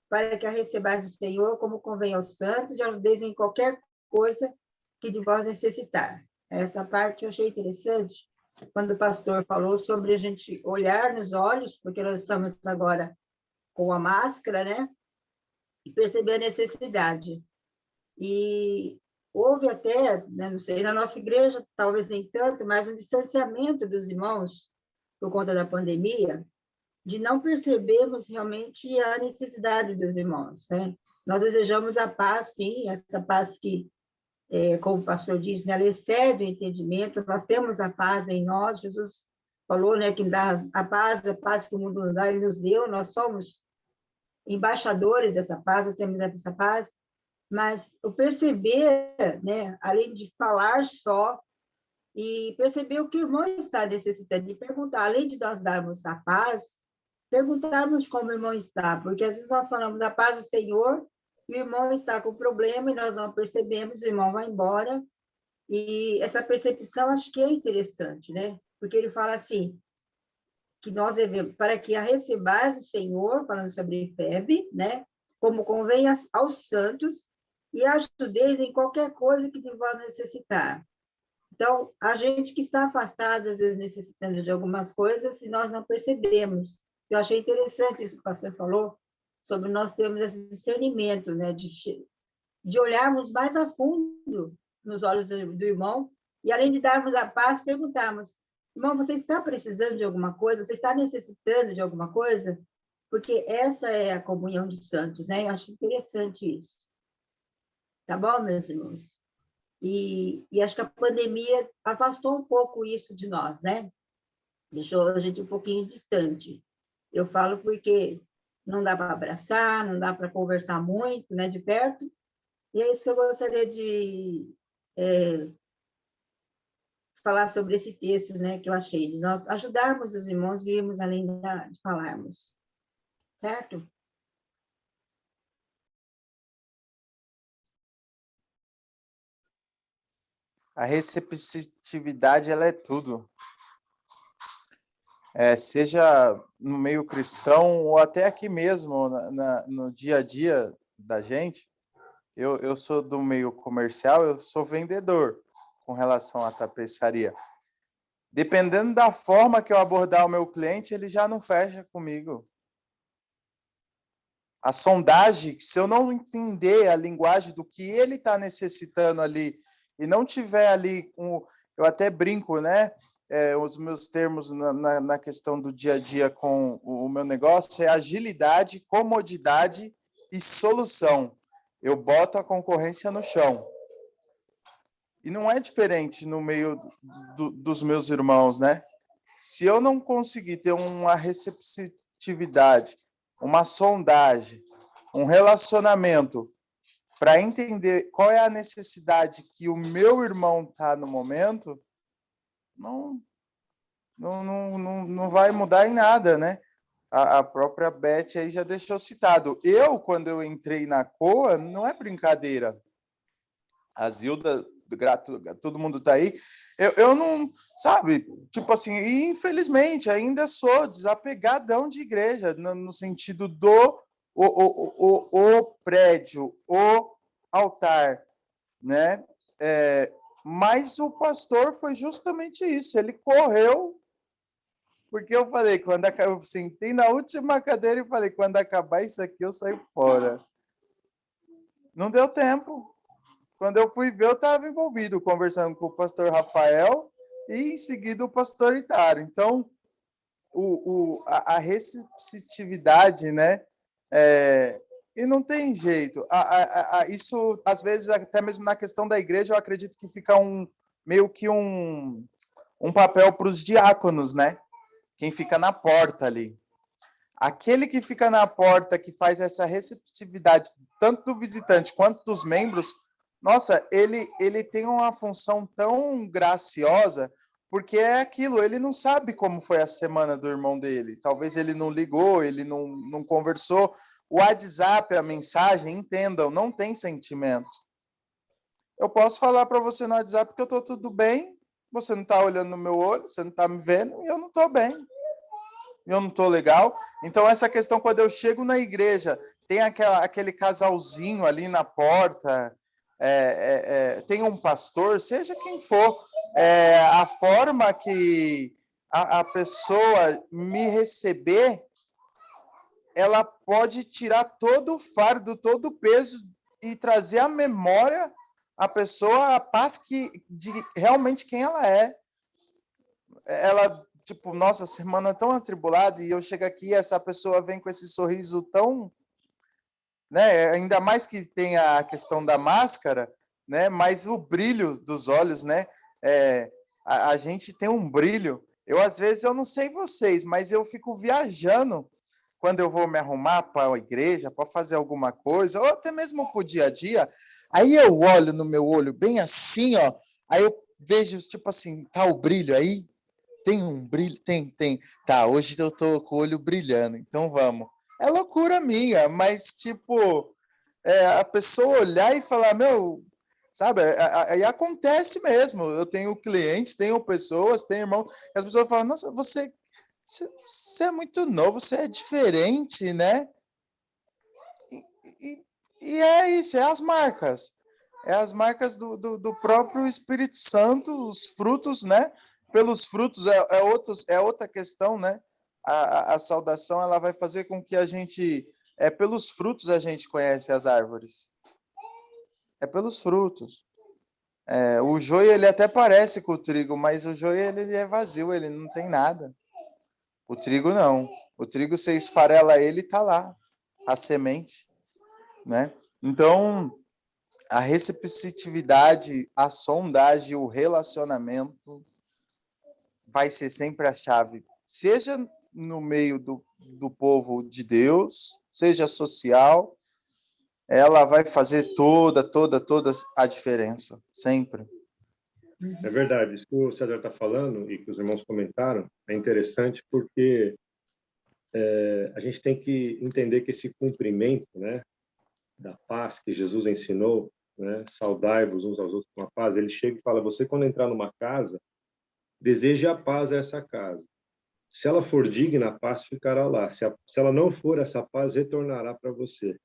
para que a recebais do Senhor como convém aos santos e ajudeis em qualquer coisa que de vós necessitar. Essa parte eu achei interessante, quando o pastor falou sobre a gente olhar nos olhos, porque nós estamos agora com a máscara, né? E perceber a necessidade. E houve até, né, não sei, na nossa igreja, talvez nem tanto, mas um distanciamento dos irmãos, por conta da pandemia, de não percebermos realmente a necessidade dos irmãos, né? Nós desejamos a paz, sim, essa paz que, como o pastor disse, né, ela excede o entendimento, nós temos a paz em nós, Jesus falou, né, que dá a paz que o mundo não dá, ele nos deu, nós somos embaixadores dessa paz, nós temos essa paz, mas o perceber, né, além de falar só, e perceber o que o irmão está necessitando, e perguntar, além de nós darmos a paz, perguntarmos como o irmão está, porque às vezes nós falamos a paz do Senhor, e o irmão está com problema, e nós não percebemos, o irmão vai embora, e essa percepção acho que é interessante, né? Porque ele fala assim, que nós devemos, para que a recebais do Senhor, falando sobre Febe, né? Como convém aos santos, e ajudeis em qualquer coisa que de vós necessitar. Então, a gente que está afastado, às vezes necessitando de algumas coisas, e nós não percebemos. Eu achei interessante isso que o pastor falou, sobre nós termos esse discernimento, né, de olharmos mais a fundo nos olhos do irmão, e além de darmos a paz, perguntarmos, irmão, você está precisando de alguma coisa? Você está necessitando de alguma coisa? Porque essa é a comunhão de santos, né? Eu acho interessante isso. Tá bom, meus irmãos? E acho que a pandemia afastou um pouco isso de nós, né? Deixou a gente um pouquinho distante. Eu falo porque não dá para abraçar, não dá para conversar muito, né, de perto. E é isso que eu gostaria de falar sobre esse texto, né, que eu achei, de nós ajudarmos os irmãos, virmos além de falarmos. Certo? A receptividade, ela é tudo. Seja no meio cristão ou até aqui mesmo, no dia a dia da gente. Eu sou do meio comercial, eu sou vendedor com relação à tapeçaria. Dependendo da forma que eu abordar o meu cliente, ele já não fecha comigo. A sondagem, se eu não entender a linguagem do que ele está necessitando ali e não tiver ali, eu até brinco, né? Os meus termos na questão do dia a dia com o meu negócio é agilidade, comodidade e solução. Eu boto a concorrência no chão. E não é diferente no meio dos meus irmãos, né? Se eu não conseguir ter uma receptividade, uma sondagem, um relacionamento para entender qual é a necessidade que o meu irmão está no momento, não vai mudar em nada, né? A própria Beth aí já deixou citado. Quando eu entrei na COA, não é brincadeira. A Zilda, todo mundo está aí. Eu não, sabe? Tipo assim, e infelizmente ainda sou desapegadão de igreja, no sentido do o prédio, o altar, né? Mas o pastor foi justamente isso. Ele correu, porque eu falei, eu sentei na última cadeira e falei, quando acabar isso aqui, eu saio fora. Não deu tempo. Quando eu fui ver, eu estava envolvido, conversando com o pastor Rafael e, em seguida, o pastor Itário. Então, a receptividade, né? E não tem jeito. Isso, às vezes, até mesmo na questão da igreja, eu acredito que fica meio que um papel para os diáconos, né? Quem fica na porta ali. Aquele que fica na porta, que faz essa receptividade, tanto do visitante quanto dos membros, nossa, ele tem uma função tão graciosa, porque é aquilo, ele não sabe como foi a semana do irmão dele. Talvez ele não ligou, ele não conversou. O WhatsApp, a mensagem, entendam, não tem sentimento. Eu posso falar para você no WhatsApp que eu estou tudo bem, você não está olhando no meu olho, você não está me vendo, e eu não estou bem. eu não estou legal. Então, essa questão, quando eu chego na igreja, tem aquele casalzinho ali na porta, tem um pastor, seja quem for, a forma que a pessoa me receber, ela pode tirar todo o fardo, todo o peso e trazer à memória a pessoa a paz de realmente quem ela é. Ela, tipo, nossa, a semana é tão atribulada e eu chego aqui e essa pessoa vem com esse sorriso tão, né? Ainda mais que tem a questão da máscara, né? Mas o brilho dos olhos, né? A gente tem um brilho. Às vezes, eu não sei vocês, mas eu fico viajando quando eu vou me arrumar para a igreja, para fazer alguma coisa, ou até mesmo para o dia a dia. Aí eu olho no meu olho bem assim, ó. Aí eu vejo, tipo assim, tá o brilho aí? Tem um brilho? Tem. Tá, hoje eu tô com o olho brilhando, então vamos. É loucura minha, mas, tipo, a pessoa olhar e falar, meu, sabe, aí acontece mesmo. Eu tenho clientes, tenho pessoas, tenho irmãos, e as pessoas falam, nossa, você é muito novo, você é diferente, né? E é isso, é as marcas. É as marcas do próprio Espírito Santo, os frutos, né? Pelos frutos é outra questão, né? A saudação, ela vai fazer com que a gente, pelos frutos a gente conhece as árvores. É pelos frutos. O joio, ele até parece com o trigo, mas o joio, ele é vazio, ele não tem nada. O trigo não. O trigo, você esfarela ele, tá lá, a semente, né? Então, a receptividade, a sondagem, o relacionamento vai ser sempre a chave, seja no meio do povo de Deus, seja social, ela vai fazer toda a diferença, sempre. É verdade, isso que o César está falando e que os irmãos comentaram é interessante porque a gente tem que entender que esse cumprimento, né, da paz que Jesus ensinou, né, saudai-vos uns aos outros com a paz, ele chega e fala, você quando entrar numa casa, deseje a paz a essa casa. Se ela for digna, a paz ficará lá. Se ela não for, essa paz retornará para você.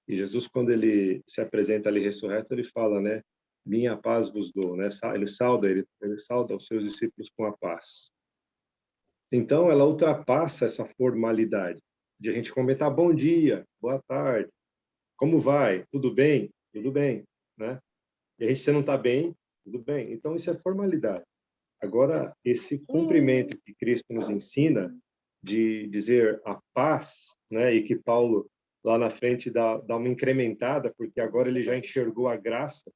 E Jesus, quando ele se apresenta ali ressurreto, ele fala, né, minha paz vos dou, né? Ele sauda os seus discípulos com a paz. Então, ela ultrapassa essa formalidade de a gente comentar bom dia, boa tarde, como vai, tudo bem? Tudo bem, né? E a gente, se não está bem, tudo bem. Então, isso é formalidade. Agora, esse cumprimento que Cristo nos ensina de dizer a paz, né? E que Paulo, lá na frente, dá uma incrementada, porque agora ele já enxergou a graça.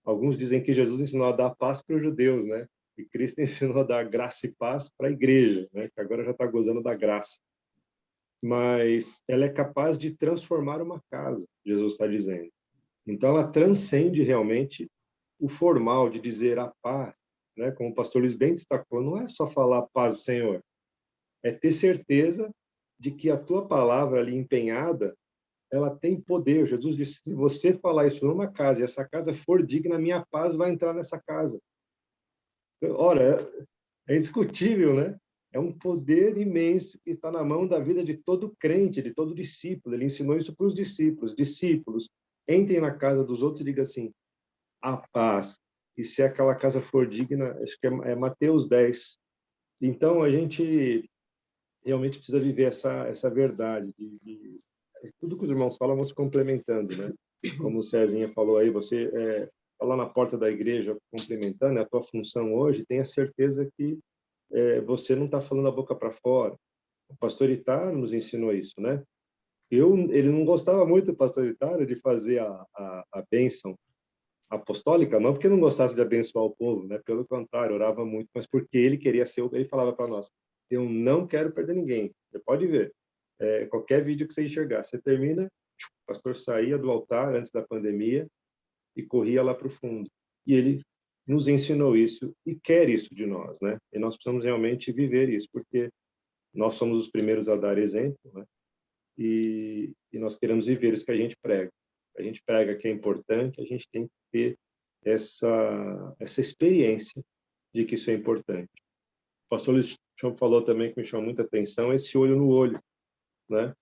Alguns dizem que Jesus ensinou a dar paz para os judeus, né? E Cristo ensinou a dar graça e paz para a igreja, né? Que agora já está gozando da graça. Mas ela é capaz de transformar uma casa, Jesus está dizendo. Então, ela transcende realmente o formal de dizer a paz, né? Como o pastor Luiz bem destacou, não é só falar a paz do Senhor, é ter certeza de que a tua palavra ali empenhada, ela tem poder. Jesus disse, se você falar isso numa casa e essa casa for digna, a minha paz vai entrar nessa casa. Ora, é indiscutível, né? É um poder imenso que está na mão da vida de todo crente, de todo discípulo. Ele ensinou isso para os discípulos. Discípulos, entrem na casa dos outros e digam assim, a paz. E se aquela casa for digna, acho que é Mateus 10. Então, a gente realmente precisa viver essa verdade. Tudo que os irmãos falam, vão se complementando, né? Como o Cezinha falou aí, você está lá na porta da igreja complementando, é a tua função hoje, tenha certeza que você não está falando a boca para fora. O pastor Itário nos ensinou isso, né? Ele não gostava muito, o pastor Itário, de fazer a bênção apostólica, não porque não gostasse de abençoar o povo, né? Pelo contrário, orava muito, mas porque ele queria ser, ele falava para nós, eu não quero perder ninguém. Você pode ver, qualquer vídeo que você enxergar, você termina, o pastor saía do altar antes da pandemia e corria lá para o fundo. E ele nos ensinou isso e quer isso de nós, né? E nós precisamos realmente viver isso, porque nós somos os primeiros a dar exemplo, né? E nós queremos viver isso que a gente prega. A gente prega que é importante, a gente tem que ter essa experiência de que isso é importante. O pastor Luiz João falou também que me chamou muita atenção, esse olho no olho, né?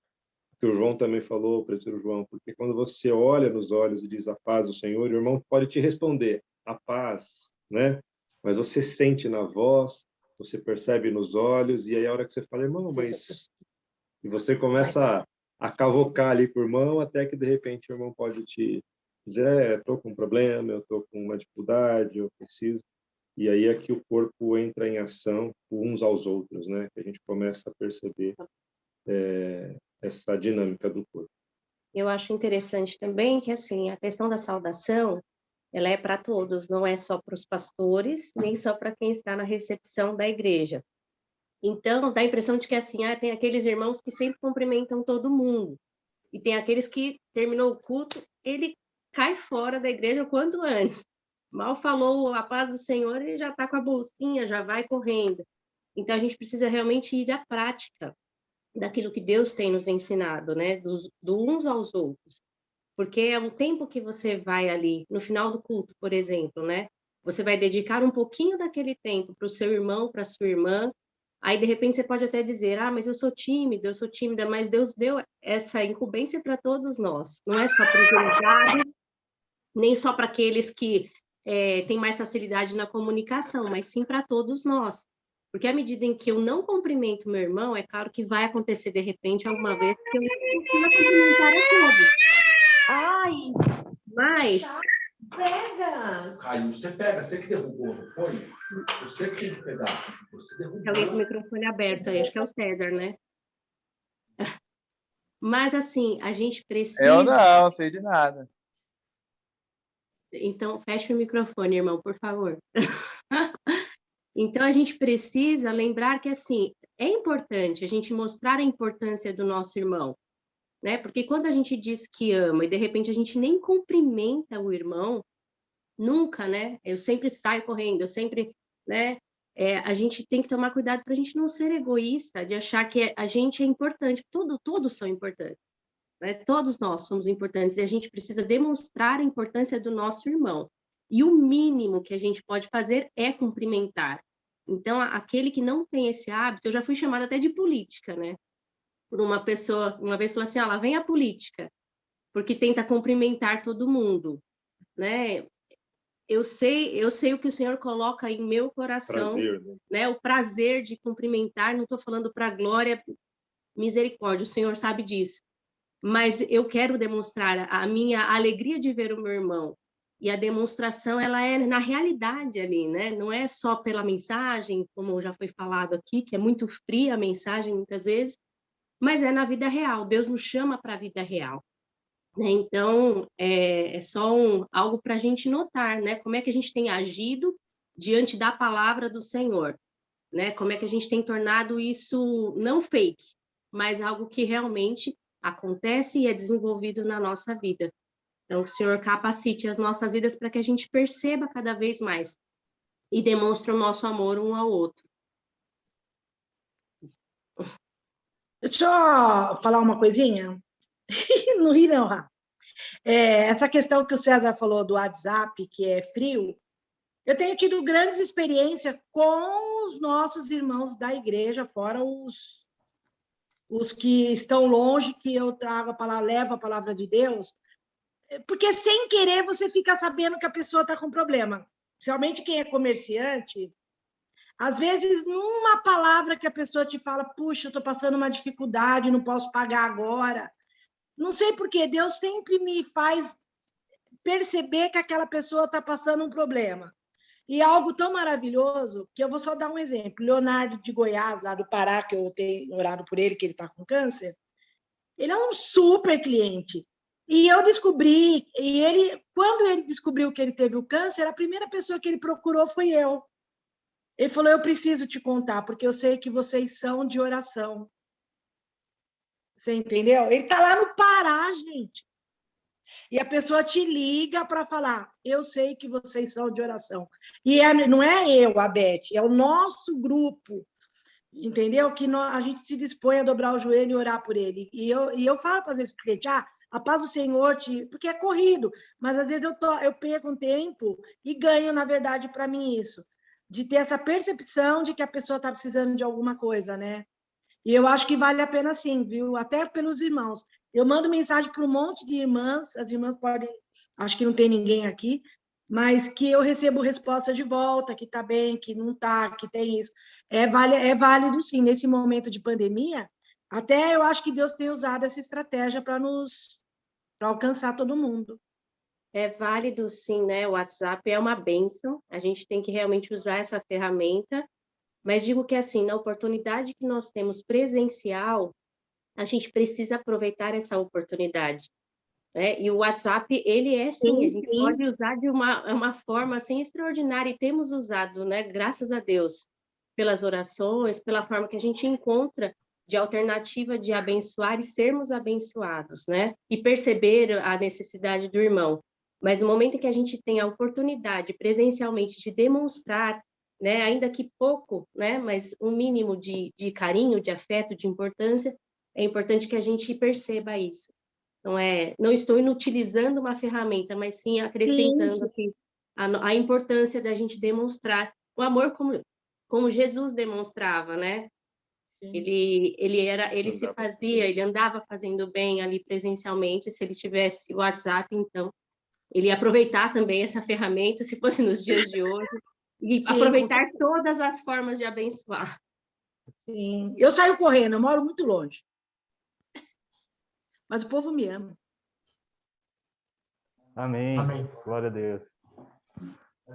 Que o João também falou, o presbítero João, porque quando você olha nos olhos e diz a paz do Senhor, o irmão pode te responder, a paz, né? Mas você sente na voz, você percebe nos olhos, e aí a hora que você fala, irmão, mas... E você começa a cavocar ali com o irmão, até que de repente o irmão pode te dizer, estou com um problema, eu estou com uma dificuldade, eu preciso. E aí é que o corpo entra em ação uns aos outros, né? Que a gente começa a perceber essa dinâmica do corpo. Eu acho interessante também que, assim, a questão da saudação, ela é para todos, não é só para os pastores, nem só para quem está na recepção da igreja. Então, dá a impressão de que, assim, tem aqueles irmãos que sempre cumprimentam todo mundo, e tem aqueles que, terminou o culto, ele cai fora da igreja o quanto antes. Mal falou a paz do Senhor, ele já está com a bolsinha, já vai correndo. Então, a gente precisa realmente ir à prática daquilo que Deus tem nos ensinado, né? Do uns aos outros. Porque é um tempo que você vai ali, no final do culto, por exemplo, né? Você vai dedicar um pouquinho daquele tempo para o seu irmão, para a sua irmã. Aí, de repente, você pode até dizer, mas eu sou tímido, eu sou tímida, mas Deus deu essa incumbência para todos nós. Não é só para os delegados, nem só para aqueles que têm mais facilidade na comunicação, mas sim para todos nós. Porque à medida em que eu não cumprimento meu irmão, é claro que vai acontecer, de repente, alguma vez que eu não consiga cumprimentar a todos. Ai, Mas... pega! Caiu, você pega, você que derrubou, não foi? Você que tem que pegar. Você derrubou. Tem alguém com o microfone aberto aí, acho que é o César, né? Mas, assim, a gente precisa... Eu não sei de nada. Então, feche o microfone, irmão, por favor. Então, a gente precisa lembrar que, assim, é importante a gente mostrar a importância do nosso irmão, né? Porque quando a gente diz que ama e, de repente, a gente nem cumprimenta o irmão, nunca, né? Eu sempre saio correndo, eu sempre, né? A gente tem que tomar cuidado para a gente não ser egoísta, de achar que a gente é importante. Todos são importantes, né? Todos nós somos importantes e a gente precisa demonstrar a importância do nosso irmão. E o mínimo que a gente pode fazer é cumprimentar. Então, aquele que não tem esse hábito, eu já fui chamada até de política, né? Por uma pessoa, uma vez falou assim, lá vem a política, porque tenta cumprimentar todo mundo, né? Eu sei o que o Senhor coloca em meu coração, prazer, né? O prazer de cumprimentar, não estou falando para glória, misericórdia, o Senhor sabe disso. Mas eu quero demonstrar a minha alegria de ver o meu irmão. E a demonstração, ela é na realidade ali, né? Não é só pela mensagem, como já foi falado aqui, que é muito fria a mensagem muitas vezes, mas é na vida real. Deus nos chama para a vida real, né? Então, é só algo para a gente notar, né? Como é que a gente tem agido diante da palavra do Senhor, né? Como é que a gente tem tornado isso não fake, mas algo que realmente acontece e é desenvolvido na nossa vida. Então, que o Senhor capacite as nossas vidas para que a gente perceba cada vez mais e demonstre o nosso amor um ao outro. Deixa eu falar uma coisinha. Não ri, não, Rá. Essa questão que o César falou do WhatsApp, que é frio, eu tenho tido grandes experiências com os nossos irmãos da igreja, fora os que estão longe, que eu trago levo a palavra de Deus, porque sem querer você fica sabendo que a pessoa está com problema. Principalmente quem é comerciante, às vezes, numa palavra que a pessoa te fala, puxa, eu estou passando uma dificuldade, não posso pagar agora. Não sei por quê, Deus sempre me faz perceber que aquela pessoa está passando um problema. E é algo tão maravilhoso, que eu vou só dar um exemplo. Leonardo de Goiás, lá do Pará, que eu tenho orado por ele, que ele está com câncer, ele é um super cliente. E eu descobri, quando ele descobriu que ele teve o câncer, a primeira pessoa que ele procurou foi eu. Ele falou, eu preciso te contar, porque eu sei que vocês são de oração. Você entendeu? Ele está lá no Pará, gente. E a pessoa te liga para falar, eu sei que vocês são de oração. E não é eu, a Beth, é o nosso grupo, entendeu? Que a gente se dispõe a dobrar o joelho e orar por ele. E eu falo para vezes para o cliente, a paz do Senhor, porque é corrido, mas às vezes eu perco um tempo e ganho, na verdade, para mim isso. de ter essa percepção de que a pessoa está precisando de alguma coisa, né? E eu acho que vale a pena sim, viu? Até pelos irmãos. Eu mando mensagem para um monte de irmãs, as irmãs podem, acho que não tem ninguém aqui, mas que eu recebo resposta de volta, que está bem, que não está, que tem isso. É válido sim, nesse momento de pandemia, até eu acho que Deus tem usado essa estratégia para alcançar todo mundo. É válido, sim, né? O WhatsApp é uma bênção, a gente tem que realmente usar essa ferramenta, mas digo que, assim, na oportunidade que nós temos presencial, a gente precisa aproveitar essa oportunidade, né? E o WhatsApp, ele é, sim, a gente pode usar de uma forma, assim, extraordinária, e temos usado, né? Graças a Deus, pelas orações, pela forma que a gente encontra de alternativa de abençoar e sermos abençoados, né? E perceber a necessidade do irmão. Mas no momento em que a gente tem a oportunidade presencialmente de demonstrar, né, ainda que pouco, né, mas um mínimo de carinho, de afeto, de importância, é importante que a gente perceba isso. Então, não estou inutilizando uma ferramenta, mas sim acrescentando aqui a importância da gente demonstrar o amor como Jesus demonstrava, né? Ele se fazia, ele andava fazendo bem ali presencialmente. Se ele tivesse o WhatsApp, então ele ia aproveitar também essa ferramenta, se fosse nos dias de hoje, e aproveitar todas as formas de abençoar. Sim, eu saio correndo, eu moro muito longe. Mas o povo me ama. Amém. Glória a Deus.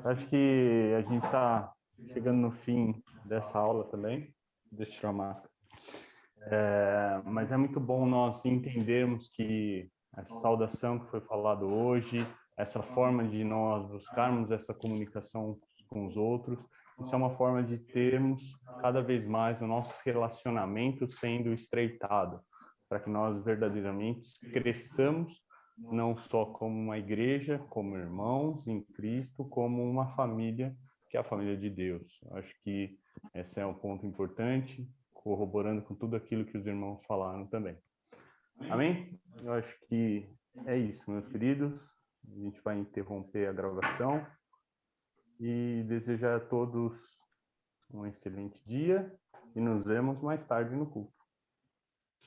Acho que a gente está chegando no fim dessa aula também. Deixa eu tirar a máscara. Mas é muito bom nós entendermos que essa saudação que foi falado hoje, essa forma de nós buscarmos essa comunicação com os outros, isso é uma forma de termos cada vez mais o nosso relacionamento sendo estreitado, para que nós verdadeiramente cresçamos, não só como uma igreja, como irmãos em Cristo, como uma família, que é a família de Deus. Eu acho que esse é um ponto importante, corroborando com tudo aquilo que os irmãos falaram também. Amém? Eu acho que é isso, meus queridos. A gente vai interromper a gravação e desejar a todos um excelente dia e nos vemos mais tarde no culto.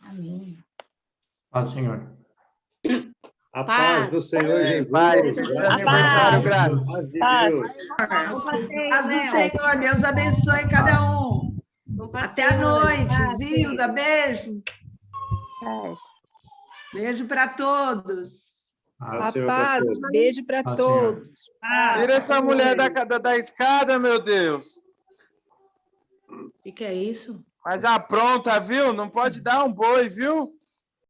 Amém. Paz do Senhor. A paz do Senhor Jesus. Paz, aniversário, graças. Paz de Deus. Paz do Senhor, Deus abençoe cada um. Até a noite, Zilda, beijo. Beijo para todos. A paz, beijo para todos. Tira essa mulher da escada, meu Deus. O que é isso? Mas apronta, viu? Não pode dar um boi, viu?